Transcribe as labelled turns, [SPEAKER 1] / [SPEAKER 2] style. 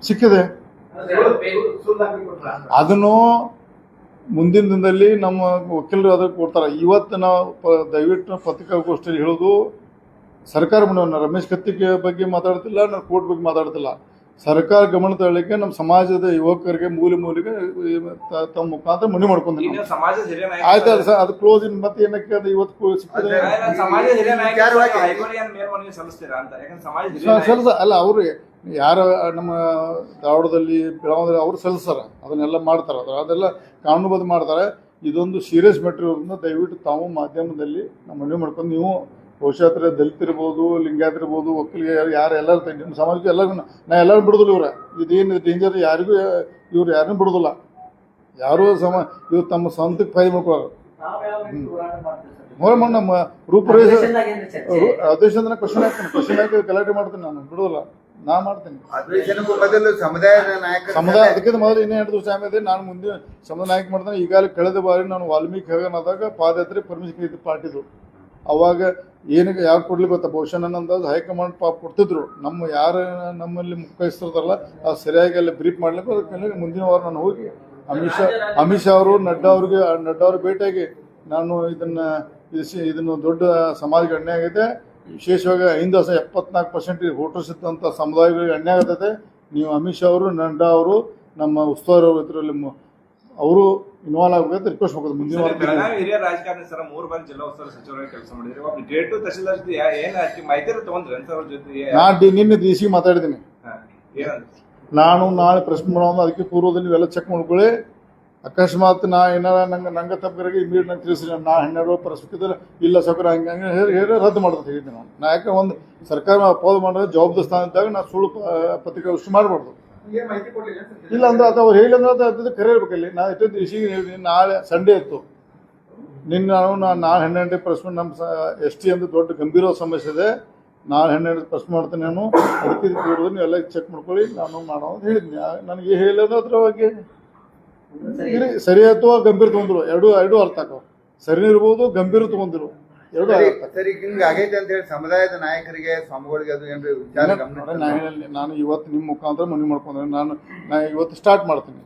[SPEAKER 1] ಸಿಕ್ಕಿದೆ. ಅದನ್ನು ಮುಂದಿನ ದಿನದಲ್ಲಿ ನಮ್ಮ ವಕೀಲರು ಅದಕ್ಕೆ ಕೊಡ್ತಾರೆ. ಇವತ್ತು ನಾವು ದಯವಿಟ್ಟು ಪತ್ರಿಕಾಗೋಷ್ಠಿಯಲ್ಲಿ ಹೇಳೋದು, ಸರ್ಕಾರ ರಮೇಶ್ ಕತ್ತಿ ಬಗ್ಗೆ ಮಾತಾಡ್ತಿಲ್ಲ, ನಾವು ಕೋರ್ಟ್ ಬಗ್ಗೆ ಮಾತಾಡ್ತಿಲ್ಲ. ಸರ್ಕಾರ ಗಮನ ತರಲಿಕ್ಕೆ ನಮ್ಮ ಸಮಾಜದ ಯುವಕರಿಗೆ ಮೂಲಿಗೆ ತಮ್ಮ ಮುಖಾಂತರ ಮನವಿ ಮಾಡ್ಕೊಂಡ್ರೆ ಆಯ್ತು. ಅದು ಕ್ಲೋಸ್. ಮತ್ತೆ ಏನಕ್ಕೆ ಅದು ಇವತ್ತು ಅಲ್ಲ, ಅವರು ಯಾರ ನಮ್ಮ ಧಾರವಾಡದಲ್ಲಿ ಬೆಳಗಾವಿಯಲ್ಲಿ ಅವರು ಸಲ್ಲಿಸ್ತಾರ, ಅದನ್ನೆಲ್ಲ ಮಾಡ್ತಾರೆ, ಅದೆಲ್ಲ ಕಾನೂನುಬದ್ಧ ಮಾಡ್ತಾರೆ. ಇದೊಂದು ಸೀರಿಯಸ್ ಮ್ಯಾಟರ್ ಇರೋದ್ರಿಂದ ದಯವಿಟ್ಟು ತಾವು ಮಾಧ್ಯಮದಲ್ಲಿ ನಾವು ಮನವಿ ಮಾಡ್ಕೊಂಡು, ನೀವು ಬಹುಶಃ ದಲಿತರಿರ್ಬೋದು, ಲಿಂಗಾಯತರಿರ್ಬೋದು, ಒಕ್ಕಲಿಗೆ ಯಾರು ಎಲ್ಲರೂ ನಿಮ್ಮ ಸಮಾಜಕ್ಕೆ ಎಲ್ಲರಿಗೂ ನಾ ಎಲ್ಲರೂ ಬಿಡೋದಿಲ್ಲ. ಇದೇನು ಡೇಂಜರ್, ಯಾರಿಗೂ ಇವ್ರು ಯಾರನ್ನೂ ಬಿಡೋದಿಲ್ಲ. ಯಾರೂ ಇವ್ರು ತಮ್ಮ ಸ್ವಂತಕ್ಕೆ ಫೈದೆ ಮಾಡ್ಕೊಳ್ಳೋರು. ನಮ್ಮ ರೂಪರೇಷ ಅಧ್ಯಕ್ಷ ಕ್ವಶನ್ ಹಾಕಿ ಗಲಾಟೆ ಮಾಡ್ತೀನಿ, ನಾನು ಬಿಡೋದಿಲ್ಲ, ನಾ ಮಾಡ್ತೀನಿ. ಸಮುದಾಯ ಅದಕ್ಕಿಂತ ಮೊದಲು ಇನ್ನೇ 2 ದಿವಸ ಆಮೇಲೆ ನಾನು ಮುಂದೆ ಸಮುದಾಯ ನಾಯಕ ಮಾಡ್ತೇನೆ. ಈಗಾಗಲೇ ಕಳೆದ ಬಾರಿ ನಾನು ವಾಲ್ಮೀಕಿ ಹೆಗನಾದಾಗ ಪಾದಯಾತ್ರೆ ಪರ್ಮಿಷನ್ ಇದ್ದು ಪಾರ್ಟಿದು. ಅವಾಗ ಏನಕ್ಕೆ ಯಾಕೆ ಕೊಡ್ಲಿಕ್ಕೆ ಗೊತ್ತಾ, ಬಹುಶಃ ನನ್ನ ಅಂದಾಜು ಹೈಕಮಾಂಡ್ ಪಾಪ ಕೊಡ್ತಿದ್ರು. ಯಾರು ನಮ್ಮಲ್ಲಿ ಮುಖ್ಯಸ್ಥರಲ್ಲ ಅದು ಸರಿಯಾಗಿ ಅಲ್ಲಿ ಬ್ರೀಫ್ ಮಾಡ್ಲಿಕ್ಕೆ. ಅದಕ್ಕೆ ಮುಂದಿನ ವಾರ ನಾನು ಹೋಗಿ ಅಮಿತ್ ಶಾ ಅವರು ನಡ್ಡಾ ಅವ್ರಿಗೆ ಭೇಟಿಯಾಗಿ ನಾನು ಇದನ್ನು ದೊಡ್ಡ ಸಮಾಜಕ್ಕೆ ಅನ್ಯಾಯ ಆಗೈತೆ, ವಿಶೇಷವಾಗಿ 74% ವೋಟರ್ಸ್ ಇದ್ದಂಥ ಸಮುದಾಯಗಳಿಗೆ ಅನ್ಯಾಯ ಆಗ್ತೈತೆ. ನೀವು ಅಮಿತ್ ಶಾ ಅವರು, ನಡ್ಡಾ ಅವರು, ನಮ್ಮ ಉಸ್ತುವಾರಿ ಅವರು ಇದರಲ್ಲಿ ಅವರು ಇನ್ವಾಲ್ವ್ ಆಗಬೇಕು ರಿಕ್ವೆಸ್ಟ್ ಮಾಡೋದು. ಮುಂದಿನ
[SPEAKER 2] ಹಿರಿಯ ರಾಜಕಾರಣಿ ಸರ್ 3 ಬಾರಿ ಜಿಲ್ಲಾ ಉಸ್ತುವಾರಿ ಸಚಿವರಾಗಿ ಕೆಲಸ ಮಾಡಿದ್ರು. ಒಬ್ಬ ಗ್ರೇಟ್ ತಹಶೀಲ್ದಾರ್ ಜೊತೆ ಏನು ಮಾಹಿತಿ ತಗೊಂಡ್ರಿ ಅಂತ ಅವ್ರ ಜೊತೆ? ನಾನು
[SPEAKER 1] ನಿನ್ನೆ DC ಮಾತಾಡಿದ್ದೀನಿ. ನಾನು ನಾಳೆ ಪ್ರಶ್ನೆ ಮಾಡೋದು, ಅದಕ್ಕೆ ಪೂರ್ವದಲ್ಲಿ ನೀವೆಲ್ಲ ಚೆಕ್ ಮಾಡ್ಕೊಳ್ಳಿ. ಅಕಸ್ಮಾತ್ ನಾ ಏನಾರ ನಂಗೆ ತಪ್ಪರಿಗೆ ಇಮಿಡಿಯೇಟ್ ನಂಗೆ ತಿಳಿಸ್ರಿ. ನಾ 12 ಪ್ರಶ್ನೆ ಇಲ್ಲ ಸೌಕರ್ಯ ಹಂಗೆ ಹೇಳಿ ರದ್ದು ಮಾಡೋದು ಹೇಳಿದ್ದೆ ನಾನು. ಯಾಕೆ ಒಂದು ಸರ್ಕಾರ ಅಪೋಸ್ ಮಾಡೋದು ಜವಾಬ್ದಾರಿ ಸ್ಥಾನ ಇದ್ದಾಗ ನಾ ಸುಳ್ಳು ಪತ್ರಿಕಾಗೋಷ್ಠಿ ಮಾಡಬಾರ್ದು. ಇಲ್ಲ ಅಂದ್ರೆ ಅದು ಅವ್ರು ಹೇಳಿ ಅಂದ್ರೆ ಅದು ಕರೆ ಇರ್ಬೇಕಲ್ಲಿ. ನಾ ಇಷ್ಟೊಂದು ಇಶಿಗೆ ಹೇಳಿದ್ದೀನಿ. ನಾಳೆ ಸಂಡೇ ಇತ್ತು, ನಿನ್ನ ನಾಳೆ 12 ಪ್ರಶ್ನೆ ನಮ್ಮ ST ಅಂತ ದೊಡ್ಡ ಗಂಭೀರ ಸಮಸ್ಯೆ ಇದೆ. ನಾಳೆ 12 ಪ್ರಶ್ನೆ ಮಾಡ್ತೇನೆ ನಾನು. ಅದಕ್ಕೆ ಪೂರ್ವದಲ್ಲಿ ನೀವೆಲ್ಲ ಚೆಕ್ ಮಾಡ್ಕೊಳ್ಳಿ, ನಾನು ಮಾಡೋದು ಹೇಳಿದ್ನಿ. ನನಗೆ ಹೇಳೋದು ಅದ್ರ ಬಗ್ಗೆ ಸರಿ ಅಥವಾ ಗಂಭೀರ ತೊಗೊಂಡ್ರು ಎರಡು ಅರ್ಥ ಆಕವು. ಸರಿ ಇರ್ಬೋದು, ಗಂಭೀರ ತೊಗೊಂಡಿರು ಎರಡು
[SPEAKER 3] ಸರಿ. ಹಿಂಗ ಆಗೈತೆ ಅಂತ ಹೇಳಿ ಸಮುದಾಯದ ನಾಯಕರಿಗೆ ಸ್ವಾಮಿಗಳಿಗೆ ಅದು ಏನ್ರಿ ವಿಚಾರ?
[SPEAKER 1] ನಾನು ಇವತ್ತು ನಿಮ್ಮ ಮುಖಾಂತರ ಮನವಿ ಮಾಡ್ಕೊಂಡ್ರೆ ನಾನು ಇವತ್ತು ಸ್ಟಾರ್ಟ್ ಮಾಡ್ತೀನಿ.